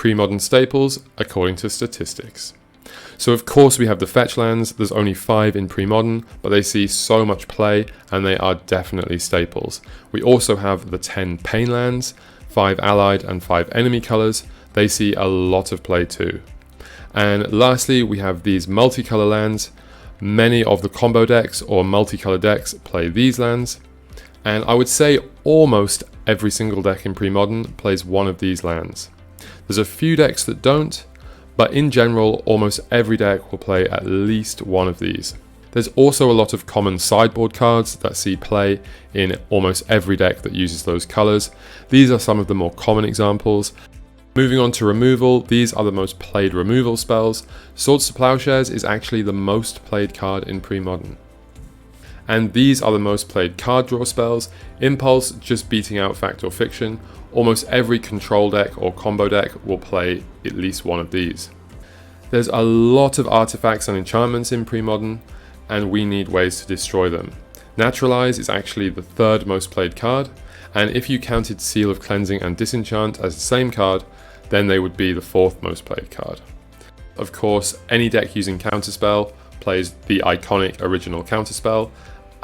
pre-modern staples according to statistics. So of course we have the fetch lands. There's only 5 in pre-modern, but they see so much play and they are definitely staples. We also have the 10 pain lands, 5 allied and 5 enemy colors. They see a lot of play too. And lastly, we have these multicolor lands. Many of the combo decks or multicolor decks play these lands. And I would say almost every single deck in pre-modern plays one of these lands. There's a few decks that don't, but in general, almost every deck will play at least one of these. There's also a lot of common sideboard cards that see play in almost every deck that uses those colors. These are some of the more common examples. Moving on to removal, these are the most played removal spells. Swords to Plowshares is actually the most played card in pre-modern. And these are the most played card draw spells. Impulse, just beating out fact or fiction. Almost every control deck or combo deck will play at least one of these. There's a lot of artifacts and enchantments in pre-modern, and we need ways to destroy them. Naturalize is actually the 3rd most played card, and if you counted Seal of Cleansing and Disenchant as the same card, then they would be the 4th most played card. Of course, any deck using Counterspell plays the iconic original Counterspell,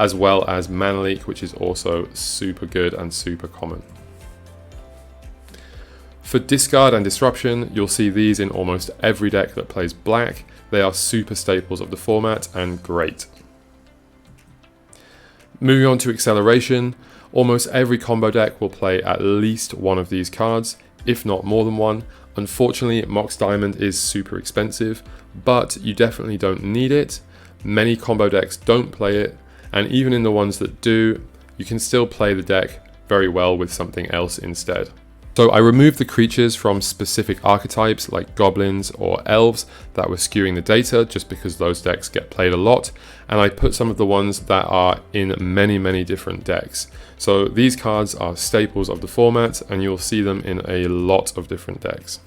as well as Mana Leak, which is also super good and super common. For discard and disruption, you'll see these in almost every deck that plays black. They are super staples of the format and great. Moving on to acceleration, almost every combo deck will play at least one of these cards, if not more than one. Unfortunately, Mox Diamond is super expensive, but you definitely don't need it. Many combo decks don't play it, and even in the ones that do, you can still play the deck very well with something else instead. So I removed the creatures from specific archetypes like goblins or elves that were skewing the data, just because those decks get played a lot, and I put some of the ones that are in many different decks. So these cards are staples of the format and you'll see them in a lot of different decks.